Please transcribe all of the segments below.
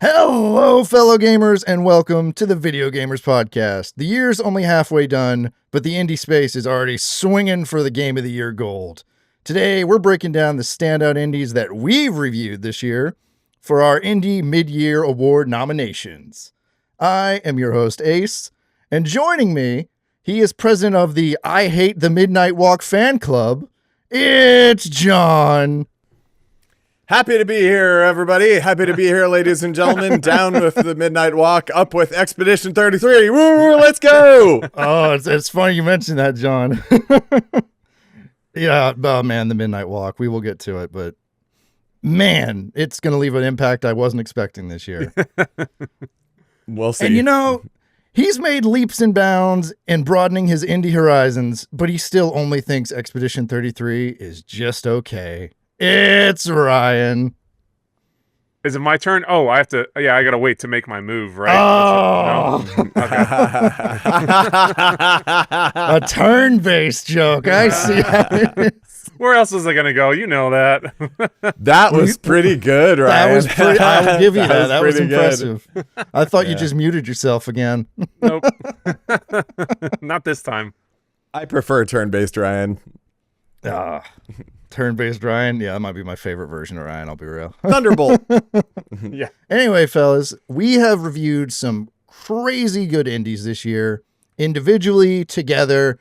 Hello, fellow gamers, and welcome to the Video Gamers Podcast. The year's only halfway done, but the indie space is already swinging for the Game of the Year gold. Today, we're breaking down the standout indies that we've reviewed this year for our Indie Mid-Year Award nominations. I am your host, Ace, and joining me, he is president of the I Hate the Midnight Walk fan club. It's John. Happy to be here, everybody. Happy to be here, ladies and gentlemen. Down with the Midnight Walk, up with Expedition 33. Woo, let's go. Oh, it's funny you mentioned that, John. Yeah, oh man, the Midnight Walk. We will get to it, but man, it's going to leave an impact I wasn't expecting this year. We'll see. And you know, he's made leaps and bounds in broadening his indie horizons, but he still only thinks Expedition 33 is just okay. It's Ryan. Is it my turn? Oh, I have to. Yeah, I gotta wait to make my move, right? Oh, No? Okay. a turn-based joke. I see how it is. Where else is it gonna go? You know that. That was pretty good, right? That was pretty. I'll give you that. That was pretty impressive. I thought you just muted yourself again. Nope. Not this time. I prefer turn-based, Ryan. Turn-based Ryan. Yeah, that might be my favorite version of Ryan. I'll be real. Thunderbolt. Yeah. Anyway, fellas, we have reviewed some crazy good indies this year, individually, together,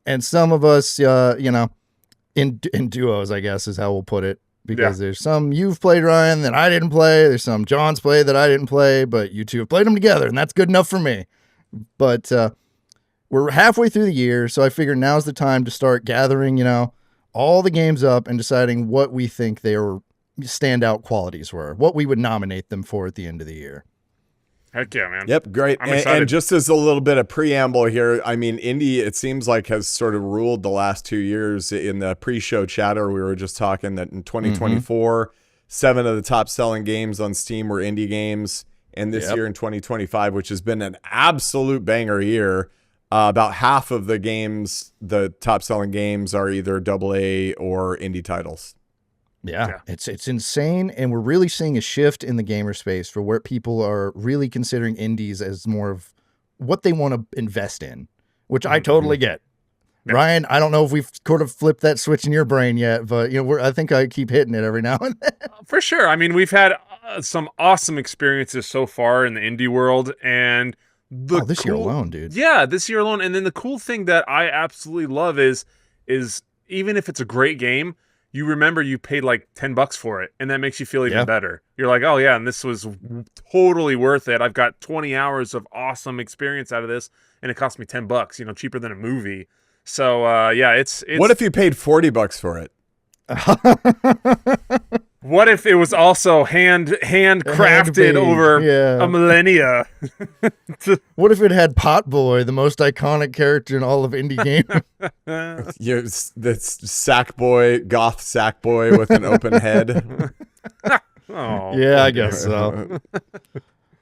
and some of us, in duos, I guess is how we'll put it. Because there's some you've played, Ryan, that I didn't play. There's some John's played that I didn't play, but you two have played them together, and that's good enough for me. But we're halfway through the year, so I figured now's the time to start gathering, all the games up and deciding what we think their standout qualities were, what we would nominate them for at the end of the year. Heck yeah, man. Yep, great. I'm excited. And just as a little bit of preamble here, I mean, indie, it seems like has sort of ruled the last 2 years. In the pre-show chatter, we were just talking that in 2024, 7 of the top-selling games on Steam were indie games. And this year in 2025, which has been an absolute banger year, about half of the games, the top-selling games, are either AA or indie titles. Yeah, it's insane, and we're really seeing a shift in the gamer space for where people are really considering indies as more of what they want to invest in, which I totally get. Yeah. Ryan, I don't know if we've sort of flipped that switch in your brain yet, but I think I keep hitting it every now and then. For sure. I mean, we've had some awesome experiences so far in the indie world, and this year alone, dude. Yeah, this year alone. And then the cool thing that I absolutely love is even if it's a great game, you remember you paid like $10 for it, and that makes you feel even better. You're like, oh yeah, and this was totally worth it. I've got 20 hours of awesome experience out of this, and it cost me $10, cheaper than a movie. So it's What if you paid $40 for it? What if it was also handcrafted over a millennia? What if it had Potboy, the most iconic character in all of indie gaming? This Sackboy, goth Sackboy with an open head. Oh, yeah, I guess so.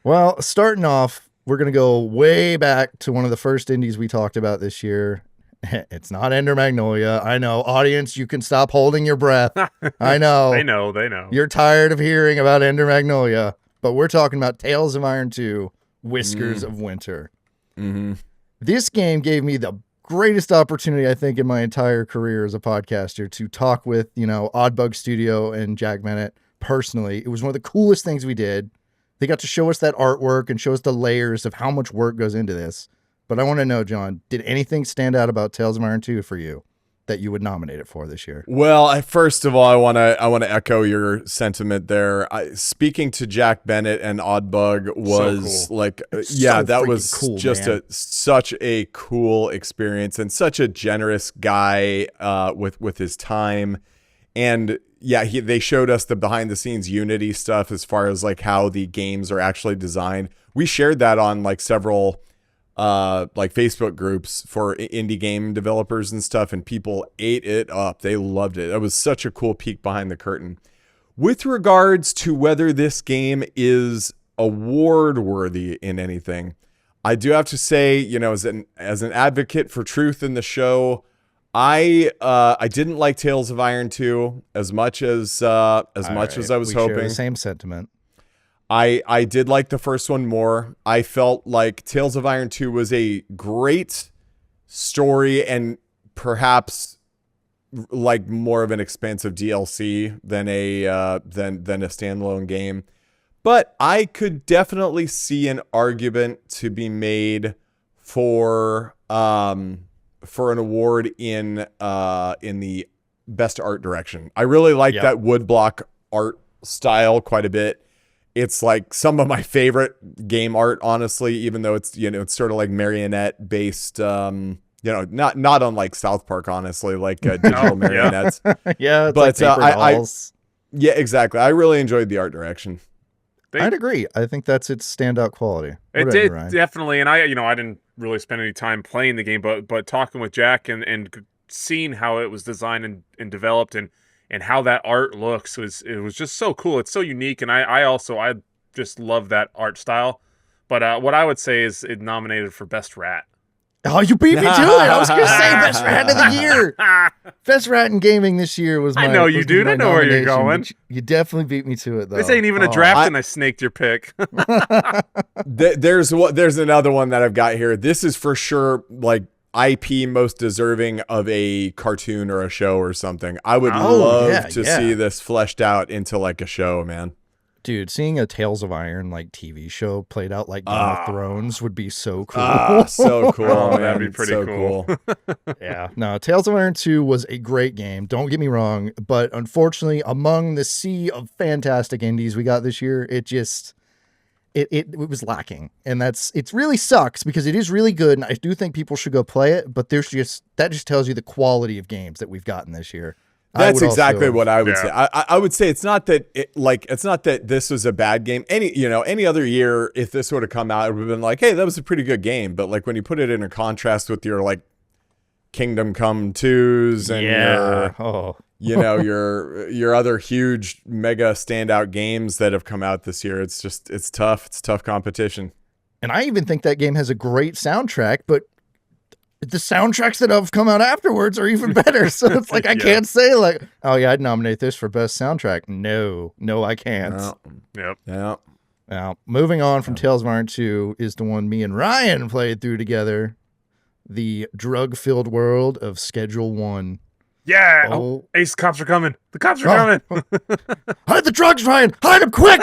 Well, starting off, we're going to go way back to one of the first indies we talked about this year. It's not Ender Magnolia. I know. Audience, you can stop holding your breath. I know. They know. You're tired of hearing about Ender Magnolia, but we're talking about Tales of Iron 2, Whiskers of Winter. Mm-hmm. This game gave me the greatest opportunity, I think, in my entire career as a podcaster to talk with, Oddbug Studio and Jack Bennett personally. It was one of the coolest things we did. They got to show us that artwork and show us the layers of how much work goes into this. But I want to know, John, did anything stand out about Tales of Iron 2 for you that you would nominate it for this year? Well, first of all, I want to echo your sentiment there. Speaking to Jack Bennett and Oddbug was so cool. That was cool, just such a cool experience, and such a generous guy with his time. And they showed us the behind the scenes Unity stuff as far as like how the games are actually designed. We shared that on like several Facebook groups for indie game developers and stuff, and people ate it up. They loved it. It was such a cool peek behind the curtain. With regards to whether this game is award worthy in anything, I do have to say, as an advocate for truth in the show, I didn't like Tales of Iron 2 as much as I was hoping. Share the same sentiment. I did like the first one more. I felt like Tales of Iron 2 was a great story and perhaps like more of an expensive DLC than a standalone game. But I could definitely see an argument to be made for an award in the best art direction. I really like that woodblock art style quite a bit. It's like some of my favorite game art, honestly, even though it's, it's sort of like marionette based, not unlike South Park, honestly, like digital marionettes. Yeah. It's but like yeah, exactly. I really enjoyed the art direction. I'd agree. I think that's its standout quality. It did, definitely. And I didn't really spend any time playing the game, but talking with Jack and seeing how it was designed and developed and how that art looks it was just so cool. It's so unique, and I just love that art style. But what I would say is it nominated for Best Rat. Oh, you beat me to it. I was going to say Best Rat of the Year. Best Rat in gaming this year was my. I know you, dude. I know where you're going. You definitely beat me to it, though. This ain't even a draft, and I snaked your pick. There's another one that I've got here. This is for sure like IP most deserving of a cartoon or a show or something. I would love to see this fleshed out into like a show, man. Dude, seeing a Tales of Iron like TV show played out like Game of Thrones would be so cool. So cool. Man. That'd be pretty cool. Yeah. No, Tales of Iron 2 was a great game. Don't get me wrong, but unfortunately, among the sea of fantastic indies we got this year, it was lacking. And it really sucks because it is really good, and I do think people should go play it, but that just tells you the quality of games that we've gotten this year. That's exactly what I would say. I would say it's not that this was a bad game. Any other year, if this would have come out, it would have been like, hey, that was a pretty good game. But like when you put it in a contrast with your like Kingdom Come 2s and your other huge mega standout games that have come out this year, it's tough. It's tough competition. And I even think that game has a great soundtrack, but the soundtracks that have come out afterwards are even better. So it's like, I can't say like, oh yeah, I'd nominate this for best soundtrack. No, I can't. Yep. Yeah. Now, moving on from Tales of Iron 2 is the one me and Ryan played through together. The drug-filled world of Schedule 1. Yeah. Oh, Ace, cops are coming. The cops are coming. Hide the drugs, Ryan. Hide them quick.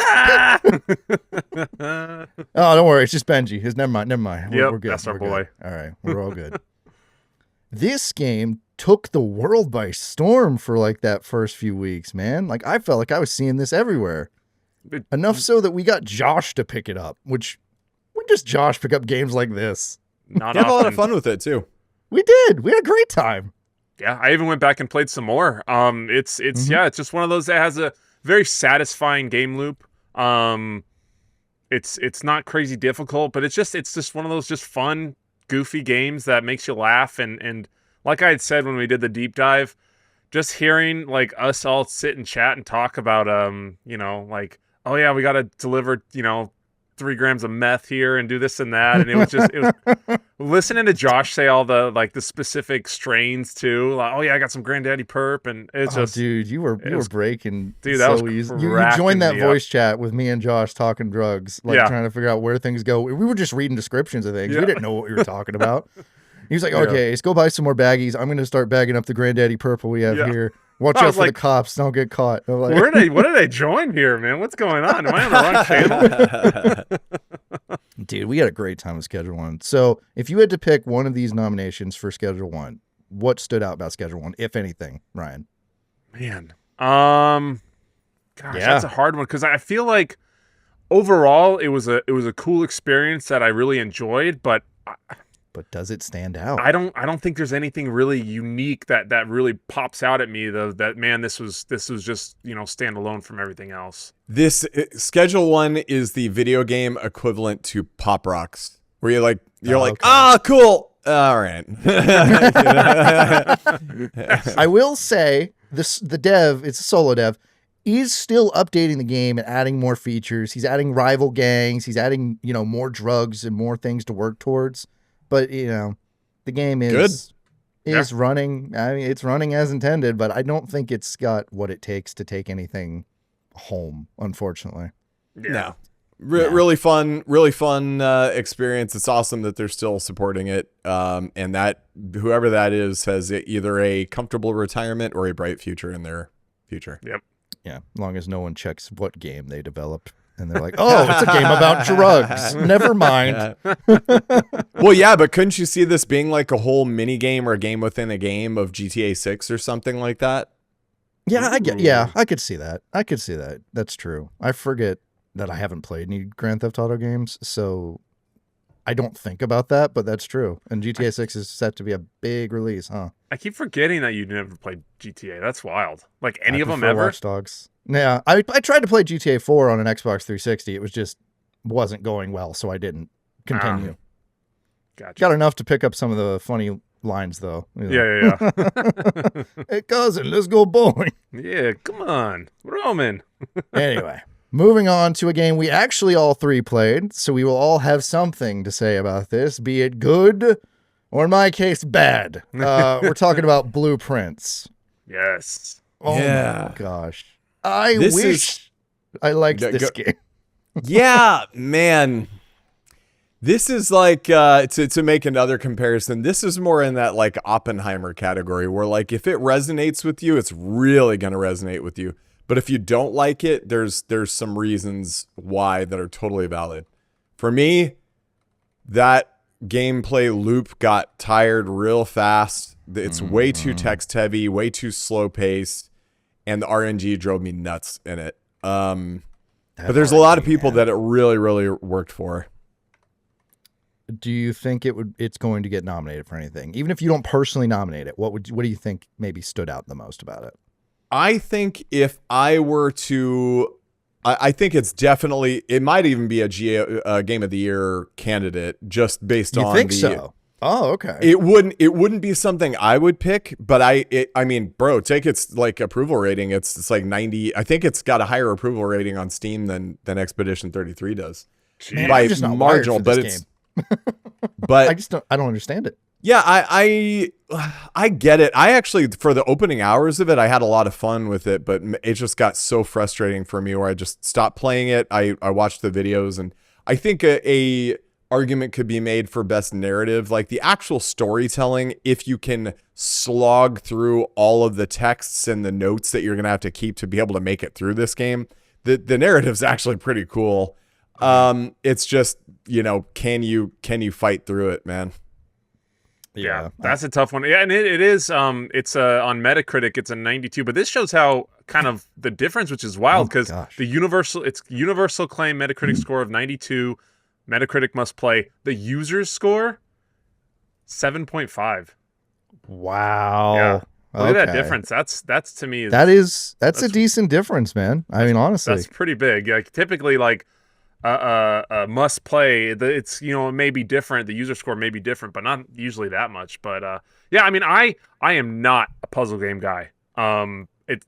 Oh, don't worry. It's just Benji. Never mind. We're good. That's our boy. Good. All right. We're all good. This game took the world by storm for like that first few weeks, man. Like I felt like I was seeing this everywhere. Enough so that we got Josh to pick it up, which when does Josh pick up games like this? Not often. Had a lot of fun with it too. We did. We had a great time. Yeah, I even went back and played some more. It's just one of those that has a very satisfying game loop. It's not crazy difficult, but it's just one of those just fun, goofy games that makes you laugh. And like I had said when we did the deep dive, just hearing like us all sit and chat and talk about like, oh yeah, we got to deliver 3 grams of meth here and do this and that, and it was listening to Josh say all the like the specific strains too. Like, oh yeah, I got some Granddaddy Perp, and it's dude, you were breaking, dude. That so was easy. You joined that voice chat with me and Josh talking drugs, like trying to figure out where things go. We were just reading descriptions of things. We didn't know what we were talking about. He was like, okay, let's go buy some more baggies. I'm going to start bagging up the Granddaddy Purple we have here. Watch out for the cops. Don't get caught. I'm like, what did I join here, man? What's going on? Am I on the wrong channel? Dude, we had a great time with Schedule 1. So if you had to pick one of these nominations for Schedule 1, what stood out about Schedule 1, if anything, Ryan? Man. That's a hard one because I feel like overall it was a cool experience that I really enjoyed, but does it stand out? I don't think there's anything really unique that really pops out at me though. That man, this was just standalone from everything else. This Schedule 1 is the video game equivalent to Pop Rocks, where you're like, cool. All right. I will say the dev, it's a solo dev, is still updating the game and adding more features. He's adding rival gangs. He's adding more drugs and more things to work towards. But, the game is running. I mean, it's running as intended, but I don't think it's got what it takes to take anything home, unfortunately. Yeah. Really fun experience. It's awesome that they're still supporting it. And that whoever that is has either a comfortable retirement or a bright future in their future. Yep. Yeah, as long as no one checks what game they developed. And they're like, oh, it's a game about drugs. Never mind. Yeah. Well, yeah, but couldn't you see this being like a whole mini game or a game within a game of GTA 6 or something like that? Yeah, I could see that. That's true. I forget that I haven't played any Grand Theft Auto games, so I don't think about that, but that's true. And GTA 6 is set to be a big release, huh? I keep forgetting that you never played GTA. That's wild. Like any I of them prefer ever? Watch Dogs. Yeah, I tried to play GTA 4 on an Xbox 360. It was just wasn't going well, so I didn't continue. Gotcha. Got enough to pick up some of the funny lines, though. Yeah. Hey, cousin, let's go bowling. Yeah, come on. Roman. Anyway, moving on to a game we actually all three played, so we will all have something to say about this, be it good or, in my case, bad. We're talking about Blueprints. Yes. Oh, Yeah. my gosh. I wish I liked this game. Yeah, man. This is like, to make another comparison, this is more in that like Oppenheimer category where like if it resonates with you, it's really going to resonate with you. But if you don't like it, there's some reasons why that are totally valid. For me, that gameplay loop got tired real fast. It's way too text heavy, way too slow paced, and the RNG drove me nuts in it. But there's a lot of people that it really, really worked for. Do you think it's going to get nominated for anything? Even if you don't personally nominate it, what do you think maybe stood out the most about it? I think if I were to, I think it's definitely, it might even be a Game of the Year candidate just based on. You think so? Oh, okay. It wouldn't be something I would pick, but I mean, bro, take its like approval rating. It's like 90. I think it's got a higher approval rating on Steam than Expedition 33 does. Man, by I'm just not marginal, wired for but this it's. game. But I don't understand it. Yeah, I get it. I actually, for the opening hours of it, I had a lot of fun with it, but it just got so frustrating for me where I just stopped playing it. I watched the videos, and I think a argument could be made for best narrative, like the actual storytelling. If you can slog through all of the texts and the notes that you're gonna have to keep to be able to make it through this game, the narrative's actually pretty cool. It's just, can you fight through it, man? Yeah, that's a tough one. Yeah, and it is. It's on Metacritic, it's a 92. But this shows how kind of the difference, which is wild, because the universal claim Metacritic score of 92. Metacritic must play. The user's score 7.5. Wow. Yeah. Look at that difference. That's to me. That's a decent difference, man. I mean, honestly, that's pretty big. Like typically, like must play. It's it may be different. The user score may be different, but not usually that much. But yeah, I mean, I am not a puzzle game guy.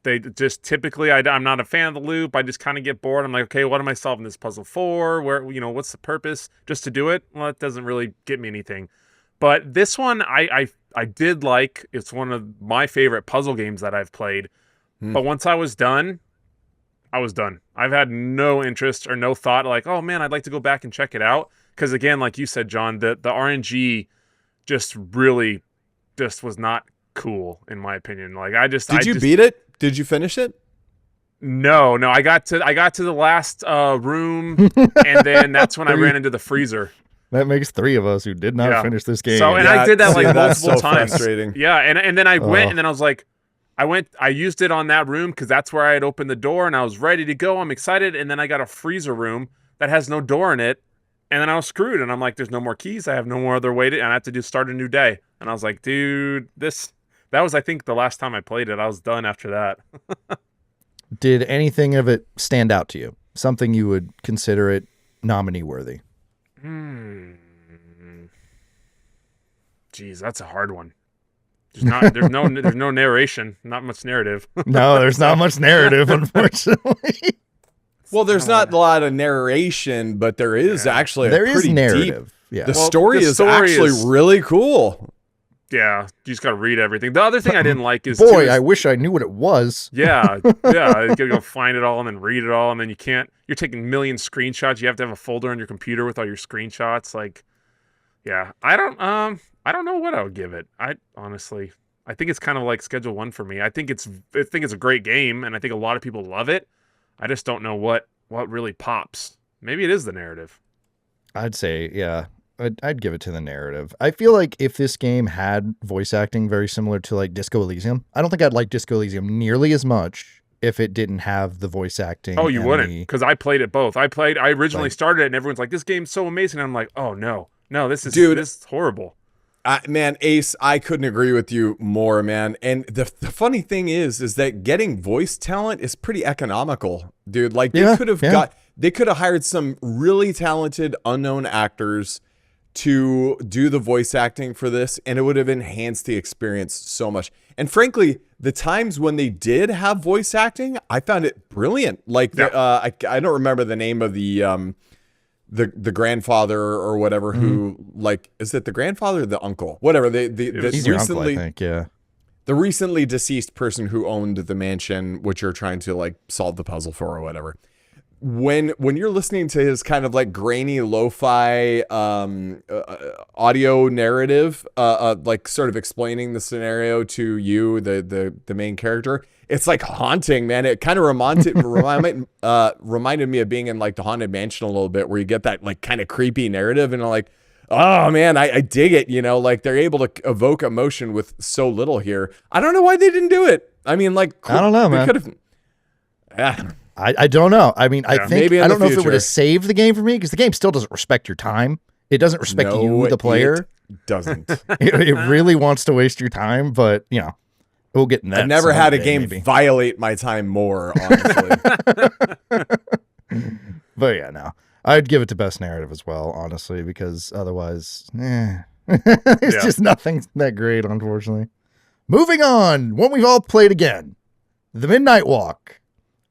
They just typically I'm not a fan of the loop. I just kind of get bored. I'm like, okay, what am I solving this puzzle for? Where what's the purpose? Just to do it? Well, it doesn't really get me anything. But this one I did like. It's one of my favorite puzzle games that I've played. But once I was done, I've had no interest or no thought like, oh man, I'd like to go back and check it out. Because again, like you said, John, the RNG just really just was not cool in my opinion. Like Did you beat it? Did you finish it? No. I got to the last room, and then that's when I ran into the freezer. That makes three of us who did not finish this game. So, and I did that like multiple times. Frustrating. Yeah, and then I went, and then I was like, I used it on that room because that's where I had opened the door, and I was ready to go. I'm excited, and then I got a freezer room that has no door in it, and then I was screwed. And I'm like, there's no more keys. I have no more other way to, and I have to start a new day. And I was like, dude, that was, I think, the last time I played it. I was done after that. Did anything of it stand out to you? Something you would consider it nominee worthy? Jeez, that's a hard one. There's no narration, not much narrative. No, there's not much narrative, unfortunately. Well, there's not a lot of narration, but there is actually there pretty is narrative. Deep. Yeah. The story is actually really cool. Yeah, you just got to read everything. The other thing I didn't like is Boy, I wish I knew what it was. yeah, you gotta go find it all and then read it all, and then you can't. You're taking million screenshots. You have to have a folder on your computer with all your screenshots. Like, yeah, I don't know what I would give it. I honestly, I think it's kind of like Schedule 1 for me. I think it's a great game, and I think a lot of people love it. I just don't know what really pops. Maybe it is the narrative. I'd say, yeah. I'd give it to the narrative. I feel like if this game had voice acting very similar to like Disco Elysium, I don't think I'd like Disco Elysium nearly as much if it didn't have the voice acting. Oh, you wouldn't, because I played it both. I originally started it, and everyone's like, "This game's so amazing." And I'm like, "Oh no, this is horrible." Man, Ace, I couldn't agree with you more, man. And the funny thing is that getting voice talent is pretty economical, dude. Like they could have hired some really talented unknown actors to do the voice acting for this, and it would have enhanced the experience so much. And frankly, the times when they did have voice acting, I found it brilliant. Like I don't remember the name of the grandfather or whatever who, like, is it the grandfather or the uncle? Whatever. He's your uncle, I think, yeah. The recently deceased person who owned the mansion, which you're trying to like solve the puzzle for or whatever. When you're listening to his kind of like grainy lo-fi audio narrative, like sort of explaining the scenario to you, the main character, it's like haunting, man. It kind of reminded me of being in like the Haunted Mansion a little bit, where you get that like kind of creepy narrative, and I'm like, oh man, I dig it. You know, like they're able to evoke emotion with so little here. I don't know why they didn't do it. I mean, like, I don't know, man. I don't know. I mean, I think, I don't know if it would have saved the game for me, because the game still doesn't respect your time. It doesn't respect you, the player. It doesn't. It really wants to waste your time, but, you know, we'll get in that. I've never had a game violate my time more, honestly. But yeah, no. I'd give it to best narrative as well, honestly, because otherwise, it's just nothing that great, unfortunately. Moving on, one we've all played again, The Midnight Walk.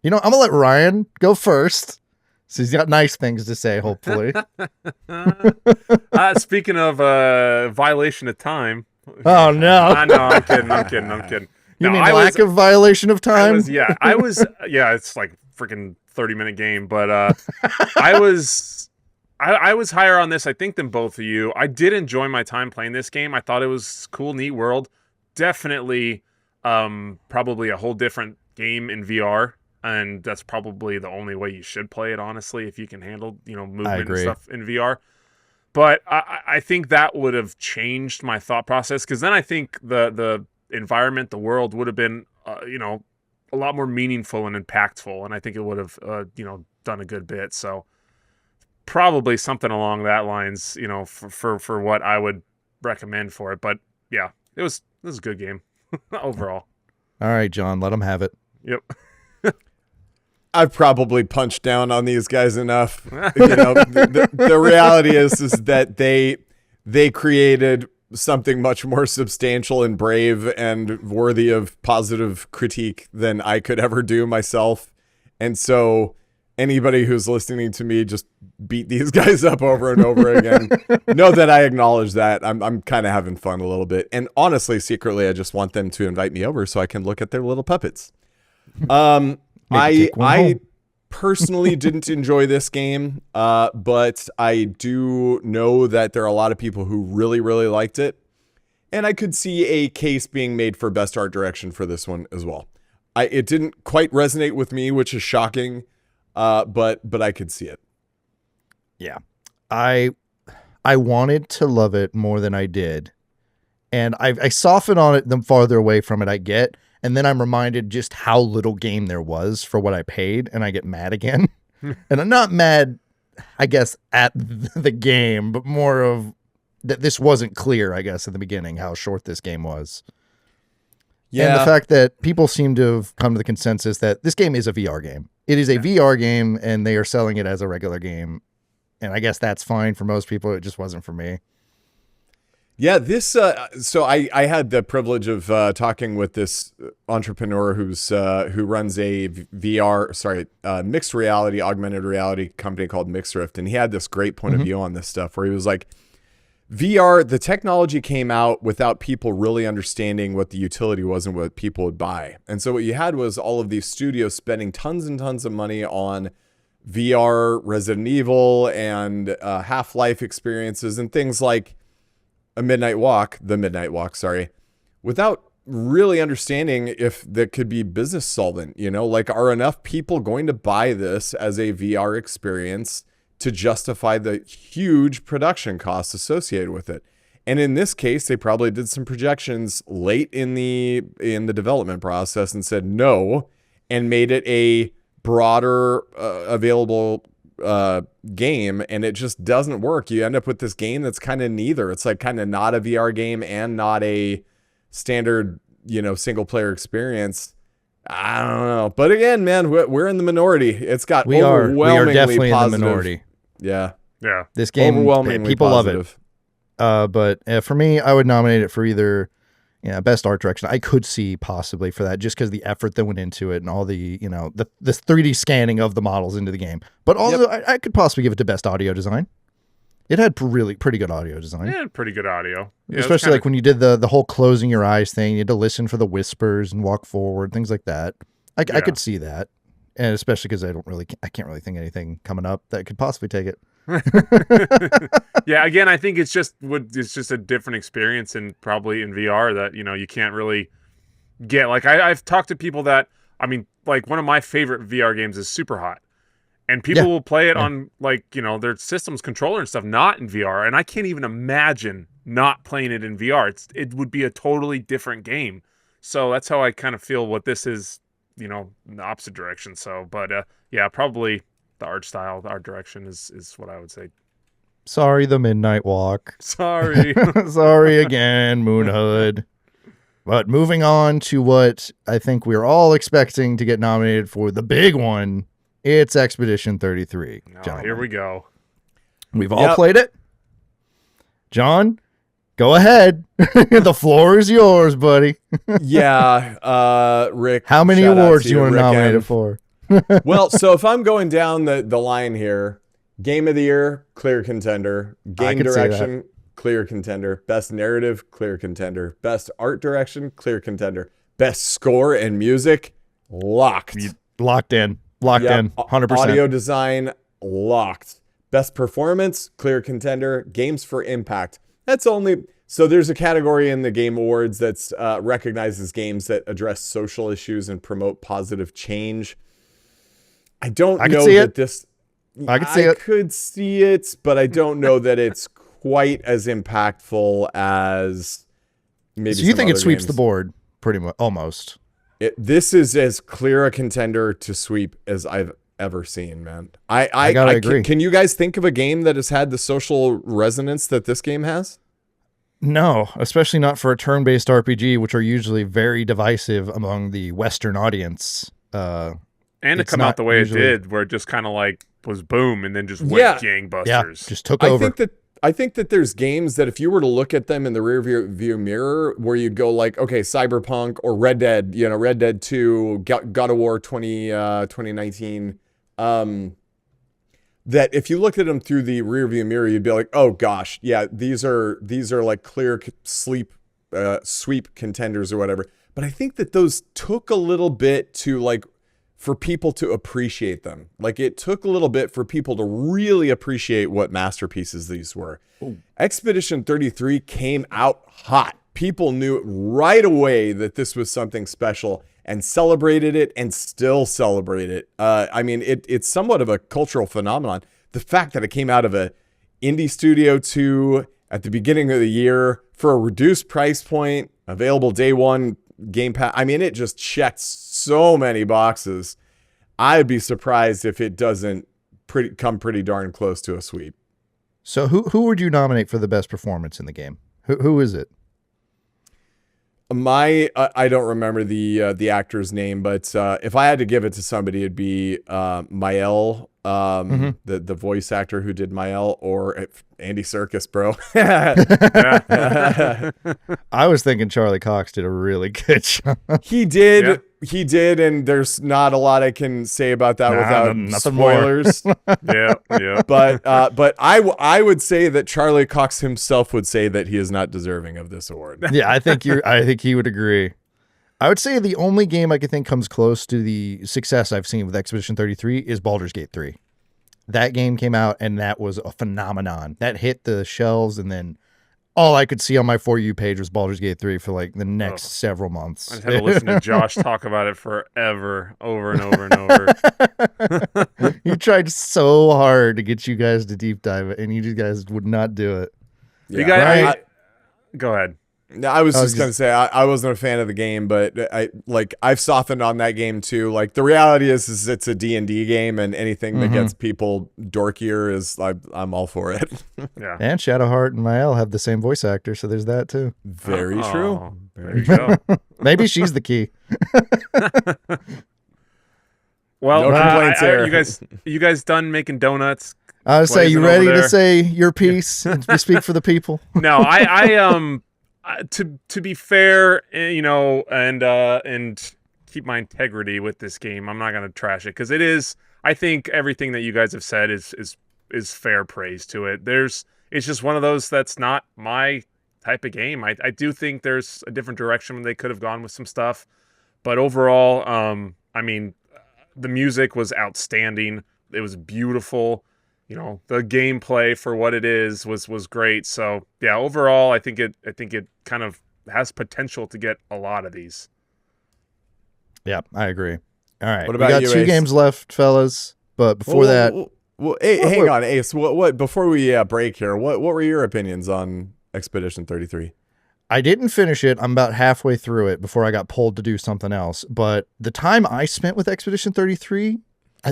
You know, I'm going to let Ryan go first, so he's got nice things to say, hopefully. Speaking of violation of time. Oh, no. No, I'm kidding. You mean lack of violation of time? It's like freaking 30-minute game, but I was higher on this, I think, than both of you. I did enjoy my time playing this game. I thought it was cool, neat world. Definitely probably a whole different game in VR. And that's probably the only way you should play it, honestly, if you can handle, movement and stuff in VR. But I think that would have changed my thought process, because then I think the environment, the world would have been, a lot more meaningful and impactful. And I think it would have, done a good bit. So probably something along that lines, for what I would recommend for it. But yeah, it was a good game overall. All right, John, let them have it. Yep. I've probably punched down on these guys enough. The reality is that they created something much more substantial and brave and worthy of positive critique than I could ever do myself. And so anybody who's listening to me just beat these guys up over and over again, know that I acknowledge that. I'm kind of having fun a little bit. And honestly, secretly, I just want them to invite me over so I can look at their little puppets. I personally didn't enjoy this game, but I do know that there are a lot of people who really, really liked it. And I could see a case being made for best art direction for this one as well. It didn't quite resonate with me, which is shocking, but I could see it. Yeah. I wanted to love it more than I did. And I soften on it the farther away from it I get. And then I'm reminded just how little game there was for what I paid, and I get mad again. And I'm not mad, I guess, at the game, but more of that this wasn't clear, I guess, at the beginning, how short this game was. Yeah. And the fact that people seem to have come to the consensus that this game is a VR game. It is a VR game, and they are selling it as a regular game. And I guess that's fine for most people. It just wasn't for me. Yeah, this. So I had the privilege of talking with this entrepreneur who runs a mixed reality, augmented reality company called Mixed Rift, and he had this great point of view on this stuff, where he was like, VR, the technology came out without people really understanding what the utility was and what people would buy. And so what you had was all of these studios spending tons and tons of money on VR, Resident Evil, and Half-Life experiences and things like the Midnight Walk, without really understanding if that could be business solvent, like are enough people going to buy this as a VR experience to justify the huge production costs associated with it. And in this case, they probably did some projections late in the development process and said no, and made it a broader available game, and it just doesn't work. You end up with this game that's kind of neither. It's like kind of not a VR game and not a standard, single player experience. I don't know. But again, man, we're in the minority. It's got overwhelmingly we are definitely positive. In the minority. Yeah. This game, overwhelmingly people positive. Love it. But for me, I would nominate it for either best art direction. I could see possibly for that just because the effort that went into it and all the, this 3D scanning of the models into the game. But also, I could possibly give it to best audio design. It had pretty good audio design. Yeah, pretty good audio. Yeah, especially like when you did the whole closing your eyes thing. You had to listen for the whispers and walk forward, things like that. I could see that. And especially because I can't really think anything coming up that could possibly take it. Yeah, again, I think it's just a different experience and probably in VR that, you can't really get. Like I've talked to people that, like one of my favorite VR games is Super Hot. And people will play it on their system's controller and stuff, not in VR. And I can't even imagine not playing it in VR. It would be a totally different game. So that's how I kind of feel what this is, in the opposite direction. So, but probably the art style, the art direction is what I would say. Sorry, the Midnight Walk. Sorry. Sorry again, Moonhood. But moving on to what I think we're all expecting to get nominated for, the big one. It's Expedition 33. Oh, here we go. We've all played it. John, go ahead. The floor is yours, buddy. Rick. How many awards do you want to nominate it for? Well, so if I'm going down the line here, Game of the Year, clear contender. Game direction, clear contender. Best narrative, clear contender. Best art direction, clear contender. Best score and music, locked. Locked in. Locked in. 100%. Audio design, locked. Best performance, clear contender. Games for impact. So there's a category in the Game Awards that's recognizes games that address social issues and promote positive change. I don't know that this... I could see it, but I don't know that it's quite as impactful as maybe. So you think it sweeps the board pretty much, almost? This is as clear a contender to sweep as I've ever seen, man. I gotta agree. Can you guys think of a game that has had the social resonance that this game has? No, especially not for a turn-based RPG, which are usually very divisive among the Western audience. And to come out the way it did, where it just kind of like was boom and then just went gangbusters. Yeah, just took over. I think that there's games that if you were to look at them in the rear view mirror, where you'd go like, okay, Cyberpunk or Red Dead, Red Dead 2, God of War 2019, that if you looked at them through the rear view mirror, you'd be like, oh gosh, yeah, these are like clear sweep contenders or whatever. But I think that those took a little bit to like, for people to appreciate them. Like it took a little bit for people to really appreciate what masterpieces these were. Ooh. Expedition 33 came out hot. People knew right away that this was something special and celebrated it and still celebrate it. It's somewhat of a cultural phenomenon. The fact that it came out of a indie studio to at the beginning of the year for a reduced price point, available day one, Game Pass. It just checks so many boxes. I'd be surprised if it doesn't come pretty darn close to a sweep. So who would you nominate for the best performance in the game? Who is it? I don't remember the actor's name, but if I had to give it to somebody, it'd be Mael, the voice actor who did Mael, or Andy Serkis, bro. I was thinking Charlie Cox did a really good job. He did. He did, and there's not a lot I can say about that without nothing more. spoilers. Yeah. But I would say that Charlie Cox himself would say that he is not deserving of this award. Yeah, I think he would agree. I would say the only game I could think comes close to the success I've seen with Expedition 33 is Baldur's Gate 3. That game came out, and that was a phenomenon. That hit the shelves, and then all I could see on my For You page was Baldur's Gate 3 for like the next several months. I just had to listen to Josh talk about it forever, over and over and over. He tried so hard to get you guys to deep dive it, and you guys would not do it. You guys, go ahead. I was just gonna say I wasn't a fan of the game, but I've softened on that game too. Like the reality is it's a D&D game, and anything that gets people dorkier is I'm all for it. Yeah. And Shadowheart and Mael have the same voice actor, so there's that too. Very true. There you go. Maybe she's the key. No Well, complaints there. You guys done making donuts? I would say, you Blazing ready over to there. say your piece and speak for the people? No, to be fair, and keep my integrity with this game, I'm not gonna trash it because it is. I think everything that you guys have said is fair praise to it. It's just one of those that's not my type of game. I do think there's a different direction they could have gone with some stuff, but overall, the music was outstanding. It was beautiful. The gameplay for what it is was great. So yeah, overall, I think it kind of has potential to get a lot of these. Yeah, I agree. All right, What about we got you, two Ace? games left, fellas. But before that, hang on, Ace. What before we break here? What were your opinions on Expedition 33? I didn't finish it. I'm about halfway through it before I got pulled to do something else. But the time I spent with Expedition 33,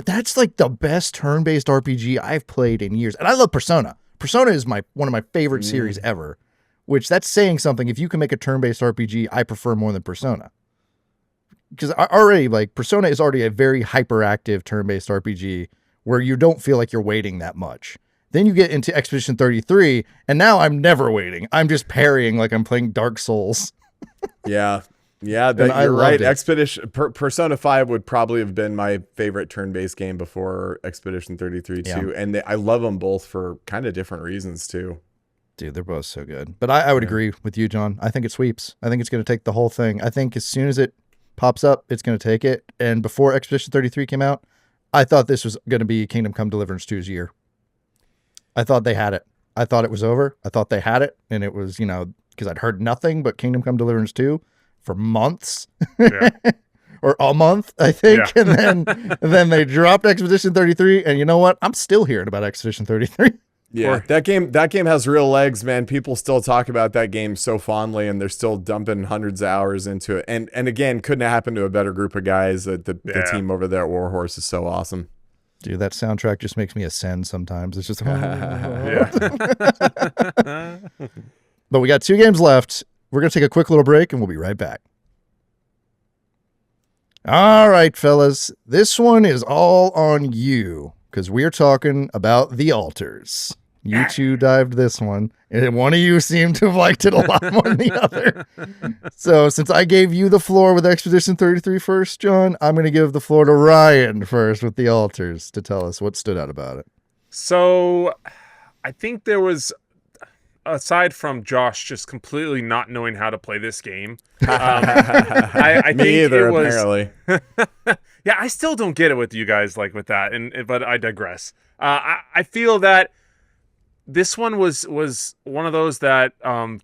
that's like the best turn-based RPG I've played in years. And I love Persona. Persona is one of my favorite series ever, which that's saying something. If you can make a turn-based RPG, I prefer more than Persona. Because Persona is already a very hyperactive turn-based RPG where you don't feel like you're waiting that much. Then you get into Expedition 33, and now I'm never waiting. I'm just parrying like I'm playing Dark Souls. Yeah, you're loved right. it. Expedition Persona 5 would probably have been my favorite turn-based game before Expedition 33 too, and I love them both for kind of different reasons too. Dude, they're both so good. But I would agree with you, John. I think it sweeps. I think it's going to take the whole thing. I think as soon as it pops up, it's going to take it. And before Expedition 33 came out, I thought this was going to be Kingdom Come Deliverance 2's year. I thought they had it. I thought it was over. I thought they had it. And it was, because I'd heard nothing but Kingdom Come Deliverance 2 for months. Yeah. Or a month, I think. Yeah. And then they dropped Expedition 33. And you know what? I'm still hearing about Expedition 33. Yeah, that game has real legs, man. People still talk about that game so fondly, and they're still dumping hundreds of hours into it. And again, couldn't have happened to a better group of guys. The team over there at Warhorse is so awesome. Dude, that soundtrack just makes me ascend sometimes. It's just... Yeah. But we got 2 games left. We're going to take a quick little break, and we'll be right back. All right, fellas. This one is all on you, because we're talking about The Altars. You two dived this one, and one of you seemed to have liked it a lot more than the other. So since I gave you the floor with Expedition 33 first, John, I'm going to give the floor to Ryan first with The Altars to tell us what stood out about it. So I think there was, aside from Josh just completely not knowing how to play this game, I think Me either, it was, apparently. Yeah, I still don't get it with you guys like with that, but I digress. I feel that this one was one of those that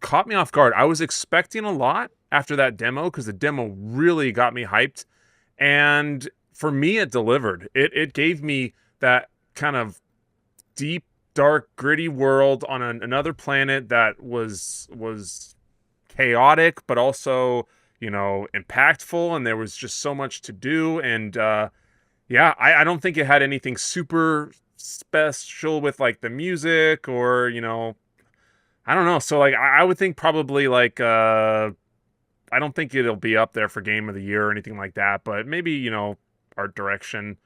caught me off guard. I was expecting a lot after that demo because the demo really got me hyped, and for me, it delivered. It gave me that kind of deep, dark, gritty world on another planet that was chaotic, but also impactful, and there was just so much to do. And I don't think it had anything super special with like the music or I don't know. So like I would think probably like I don't think it'll be up there for game of the year or anything like that, but maybe art direction.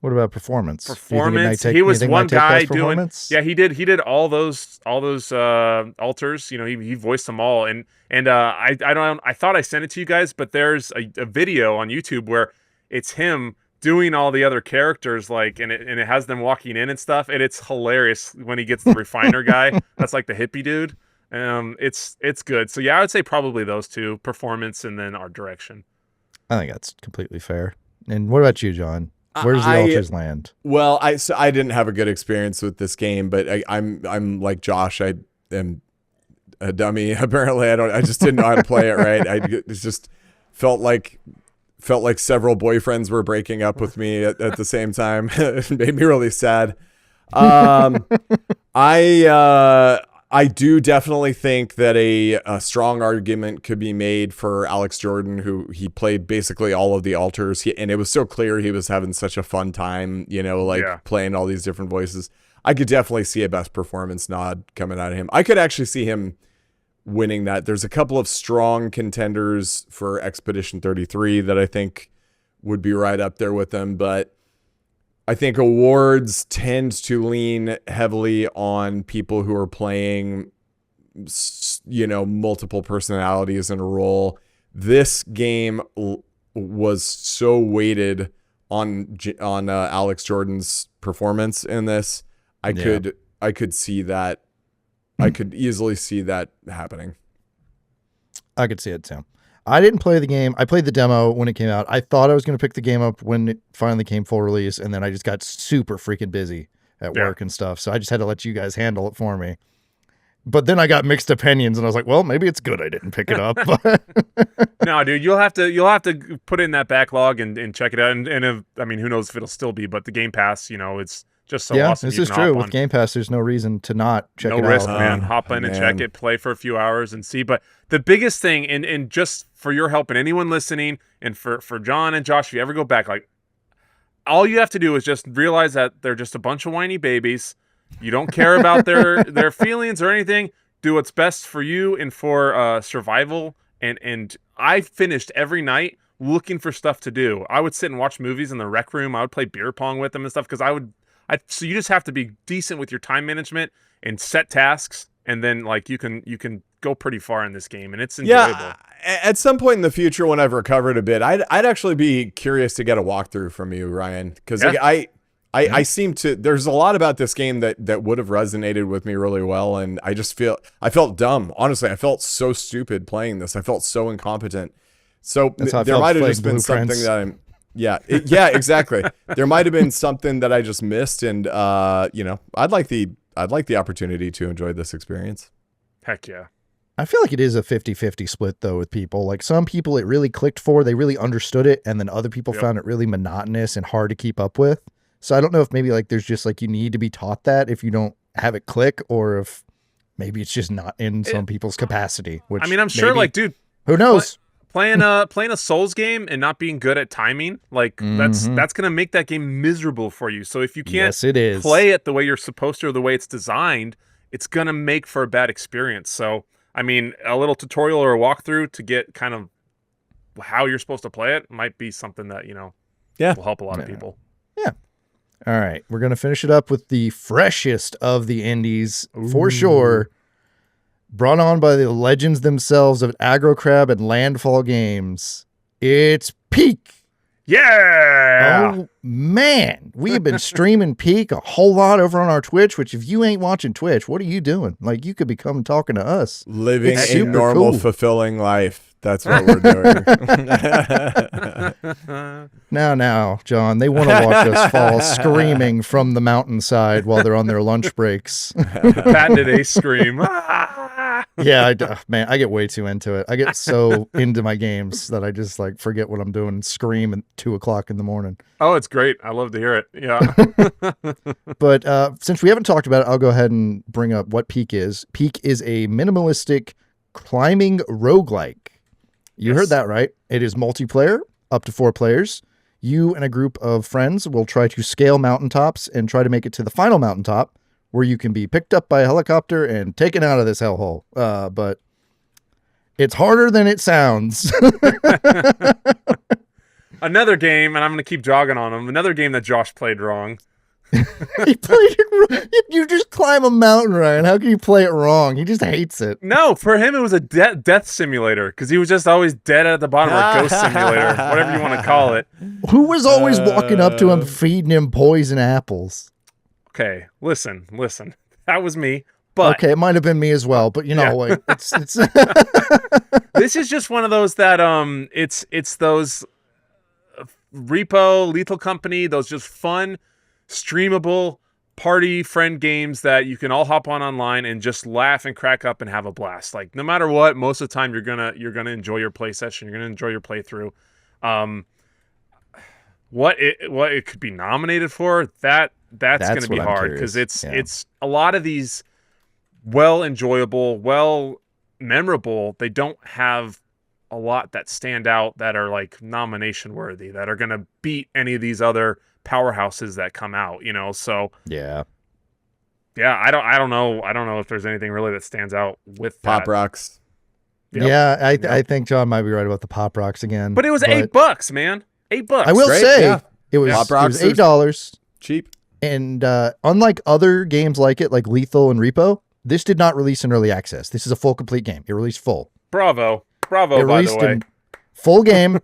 What about performance? Performance. He was one guy doing. Yeah, he did all those altars. You know, he voiced them all. And I don't. I thought I sent it to you guys, but there's a video on YouTube where it's him doing all the other characters, like, and it has them walking in and stuff, and it's hilarious when he gets the refiner guy. That's like the hippie dude. It's good. So yeah, I would say probably those two: performance and then art direction. I think that's completely fair. And what about you, John? Where does the altars land? Well, I didn't have a good experience with this game, but I'm like Josh. I am a dummy. Apparently, I just didn't know how to play it right. It just felt like several boyfriends were breaking up with me at the same time. It made me really sad. I do definitely think that a strong argument could be made for Alex Jordan, who he played basically all of the altars, and it was so clear he was having such a fun time, playing all these different voices. I could definitely see a best performance nod coming out of him. I could actually see him winning that. There's a couple of strong contenders for Expedition 33 that I think would be right up there with them, but I think awards tend to lean heavily on people who are playing, multiple personalities in a role. This game was so weighted on Alex Jordan's performance in this. I could see that. I could easily see that happening. I could see it too. I didn't play the game. I played the demo when it came out. I thought I was going to pick the game up when it finally came full release, and then I just got super freaking busy at work and stuff. So I just had to let you guys handle it for me. But then I got mixed opinions, and I was like, well, maybe it's good I didn't pick it up. No, dude, you'll have to put in that backlog and check it out. And who knows if it'll still be, but the Game Pass, it's just so awesome. This is true. With Game Pass, there's no reason to not check it out. No risk, man. Hop in and check it, play for a few hours and see. But the biggest thing, and just for your help and anyone listening, and for John and Josh, if you ever go back, like, all you have to do is just realize that they're just a bunch of whiny babies. You don't care about their feelings or anything. Do what's best for you and for survival. And I finished every night looking for stuff to do. I would sit and watch movies in the rec room. I would play beer pong with them and stuff because so you just have to be decent with your time management and set tasks, and then like you can go pretty far in this game, and it's enjoyable. Yeah, at some point in the future, when I've recovered a bit, I'd actually be curious to get a walkthrough from you, Ryan, because I seem to. There's a lot about this game that would have resonated with me really well, and I felt dumb. Honestly, I felt so stupid playing this. I felt so incompetent. So there might have just been something that I'm. Yeah, exactly. There might have been something that I just missed, and I'd like the opportunity to enjoy this experience. Heck yeah. I feel like it is a 50-50 split though with people. Like some people it really clicked for, they really understood it, and then other people found it really monotonous and hard to keep up with. So I don't know if maybe like there's just like you need to be taught that if you don't have it click, or if maybe it's just not in some people's capacity. Which I'm sure, like, dude, who knows? Playing a Souls game and not being good at timing, like that's gonna make that game miserable for you. So if you can't play it the way you're supposed to or the way it's designed, it's gonna make for a bad experience. So a little tutorial or a walkthrough to get kind of how you're supposed to play it might be something that will help a lot of people. Yeah. All right, we're gonna finish it up with the freshest of the indies for sure. Brought on by the legends themselves of Aggro Crab and Landfall Games. It's Peak. Yeah. Oh, man. We have been streaming Peak a whole lot over on our Twitch, which if you ain't watching Twitch, what are you doing? Like, you could be coming talking to us. Living a normal, fulfilling life. That's what we're doing. Now, John, they want to watch us fall screaming from the mountainside while they're on their lunch breaks. Patented ace scream. Yeah, I get way too into it. I get so into my games that I just like forget what I'm doing and scream at 2:00 in the morning. Oh, it's great. I love to hear it. Yeah. But since we haven't talked about it, I'll go ahead and bring up what Peak is. Peak is a minimalistic climbing roguelike. You heard that right. It is multiplayer, up to 4 players. You and a group of friends will try to scale mountaintops and try to make it to the final mountaintop, where you can be picked up by a helicopter and taken out of this hellhole. But it's harder than it sounds. Another game, and I'm going to keep jogging on him. Another game that Josh played wrong. He played it wrong. You just climb a mountain, Ryan. How can you play it wrong? He just hates it. No, for him it was a death simulator because he was just always dead at the bottom, or ghost simulator, whatever you want to call it. Who was always walking up to him, feeding him poison apples? Okay, listen. That was me. But okay, it might have been me as well, but you know, like it's this is just one of those that it's those Repo, Lethal Company, those just fun, streamable party friend games that you can all hop on online and just laugh and crack up and have a blast. Like no matter what, most of the time you're gonna enjoy your play session, you're gonna enjoy your playthrough. What it could be nominated for, that's gonna be hard because it's a lot of these well enjoyable, well memorable. They don't have a lot that stand out that are like nomination worthy, that are gonna beat any of these other powerhouses that come out, you know. So yeah, I don't know if there's anything really that stands out with Pop that. Rocks. Yep. Yeah, I think John might be right about the Pop Rocks again. But it was $8, man. $8. I will Great, say yeah. it was Pop Rocks $8 cheap. And unlike other games like it, like Lethal and Repo, this did not release in early access. This is a full complete game. It released full. Bravo, It by the released way. in full game,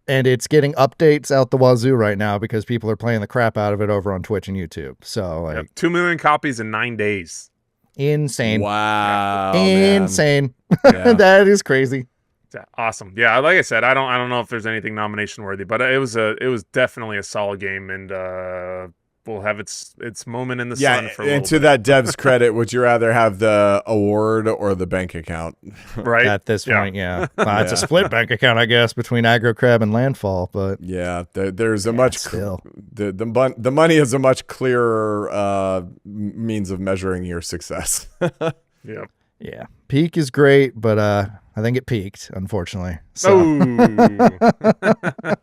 and it's getting updates out the wazoo right now because people are playing the crap out of it over on Twitch and YouTube. So like, Yep, 2 million copies in 9 days. insane. Wow. Insane. Yeah. That is crazy. Yeah, awesome. Yeah, like I said, I don't know if there's anything nomination worthy, but it was definitely a solid game, and will have its moment in the sun for a little and to bit. that dev's credit, would you rather have the award or the bank account? Right? At this point, yeah. It's a split bank account, I guess, between Aggro Crab and Landfall, but Yeah, there's a much still. The money is a much clearer means of measuring your success. Yeah. yeah. Peak is great, but I think it peaked, unfortunately. So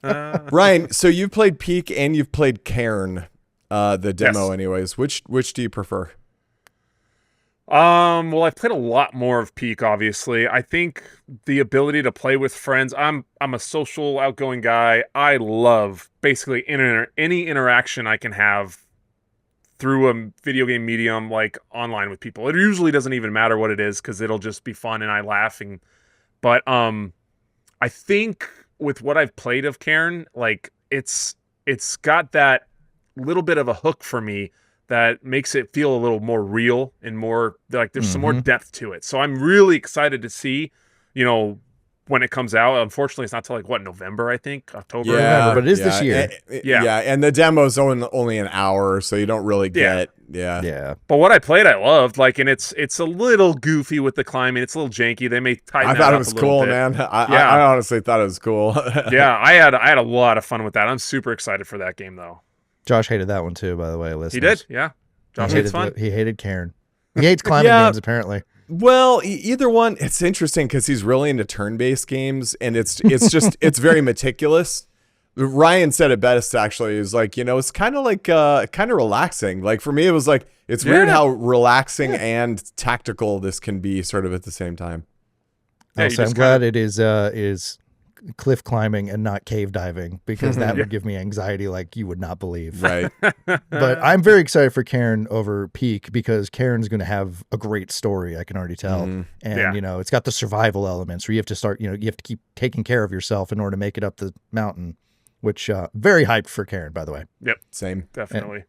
Oh. Ryan, so you've played Peak and you've played Cairn, the demo, Yes. anyways. Which do you prefer? Well, I've played a lot more of Peak, obviously. I think the ability to play with friends, I'm a social, outgoing guy. I love basically any interaction I can have through a video game medium, like online with people. It usually doesn't even matter what it is because it'll just be fun and I laughing. But I think with what I've played of Cairn, like it's got that little bit of a hook for me that makes it feel a little more real and more like there's some more depth to it. So I'm really excited to see, you know, when it comes out. Unfortunately, it's not till like November, I think, October. November, but it is this year. Yeah, and the demo's only an hour, so you don't really get yeah. But what I played, I loved. Like, and it's a little goofy with the climbing. It's a little janky. They may tighten I that thought up it was a little cool, bit. man. I honestly thought it was cool. Yeah, I had a lot of fun with that. I'm super excited for that game, though. Josh hated that one too, by the way, listeners. He did, yeah. Josh hates fun. He hated Cairn. He hates climbing games, apparently. Well, either one. It's interesting because he's really into turn-based games, and it's just it's very meticulous. Ryan said it best, actually. Is like, you know, it's kind of like kind of relaxing. Like for me, it was like it's weird how relaxing and tactical this can be, sort of at the same time. Yeah, Also, I'm glad it is cliff climbing and not cave diving, because that would give me anxiety like you would not believe. Right. But I'm very excited for Cairn over Peak because Cairn's going to have a great story. I can already tell. And, you know, it's got the survival elements where you have to start, you know, you have to keep taking care of yourself in order to make it up the mountain, which very hyped for Cairn, by the way. Yep. Same. Definitely.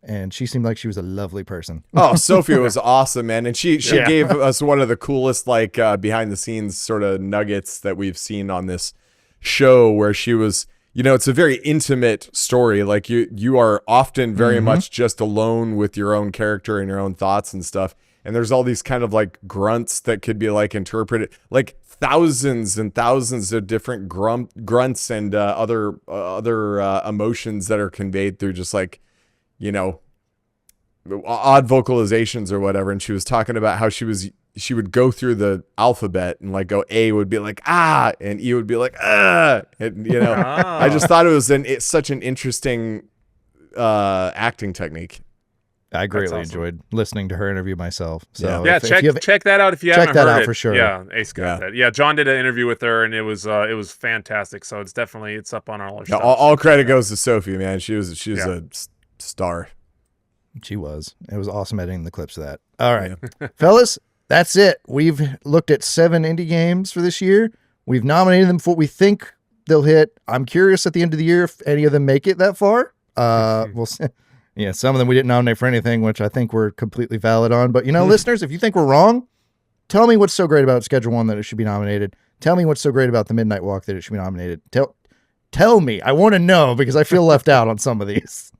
And she seemed like she was a lovely person. Oh, Sophia was awesome, man. And she gave us one of the coolest, like, behind the scenes sort of nuggets that we've seen on this show, where she was, you know, it's a very intimate story. Like you are often very much just alone with your own character and your own thoughts and stuff. And there's all these kind of like grunts that could be like interpreted, like thousands and thousands of different grunts and other emotions that are conveyed through just like, you know, odd vocalizations or whatever. And she was talking about how she would go through the alphabet and like go, A would be like, ah, and E would be like, ah, and, you know, I just thought it was such an interesting acting technique. I greatly awesome. enjoyed listening to her interview myself. So Yeah, if you have, check that out if you check haven't that heard out it. for sure. Yeah, Ace got that. Yeah, John did an interview with her, and it was fantastic. So it's up on all our stuff. All credit goes to Sophie, man. She was a star. She was. It was awesome editing the clips of that. All right, fellas, that's it. We've looked at 7 indie games for this year. We've nominated them for what we think they'll hit. I'm curious at the end of the year if any of them make it that far. We'll see. Yeah, some of them we didn't nominate for anything, which I think we're completely valid on. But, listeners, if you think we're wrong, tell me what's so great about Schedule 1 that it should be nominated. Tell me what's so great about the Midnight Walk that it should be nominated. Tell me. I want to know because I feel left out on some of these.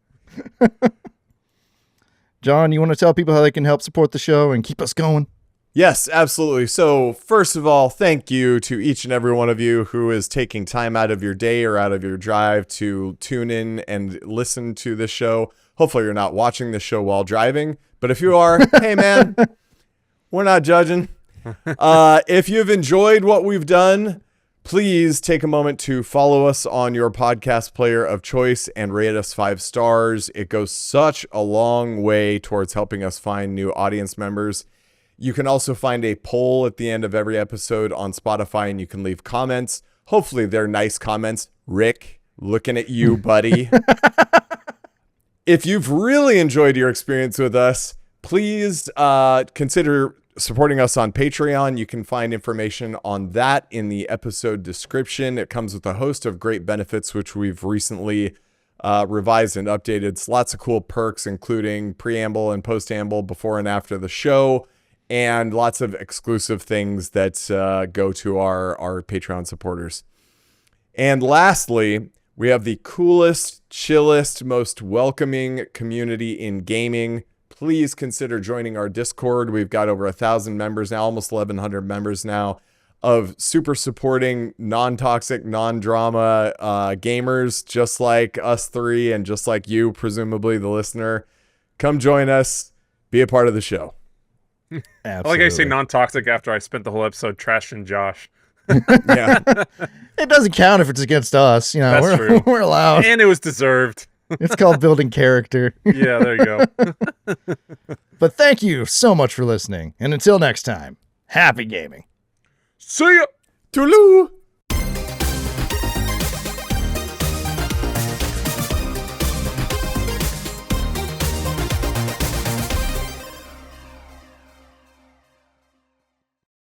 John, you want to tell people how they can help support the show and keep us going? Yes, absolutely. So first of all, thank you to each and every one of you who is taking time out of your day or out of your drive to tune in and listen to this show. Hopefully you're not watching the show while driving, but if you are, hey man, we're not judging. If you've enjoyed what we've done, please take a moment to follow us on your podcast player of choice and rate us 5 stars. It goes such a long way towards helping us find new audience members. You can also find a poll at the end of every episode on Spotify, and you can leave comments. Hopefully they're nice comments. Rick, looking at you, buddy. If you've really enjoyed your experience with us, please consider supporting us on Patreon. You can find information on that in the episode description. It comes with a host of great benefits, which we've recently revised and updated. It's lots of cool perks, including preamble and postamble before and after the show, and lots of exclusive things that go to our Patreon supporters. And lastly, we have the coolest, chillest, most welcoming community in gaming. Please consider joining our Discord. We've got over 1,000 members now, almost 1,100 members now, of super supporting, non-toxic, non-drama gamers, just like us 3 and just like you, presumably the listener. Come join us. Be a part of the show. Absolutely. I like I say non-toxic after I spent the whole episode trashing Josh. Yeah, it doesn't count if it's against us. That's true. We're allowed. And it was deserved. It's called building character. Yeah, there you go. But thank you so much for listening. And until next time, happy gaming. See ya. Toulou.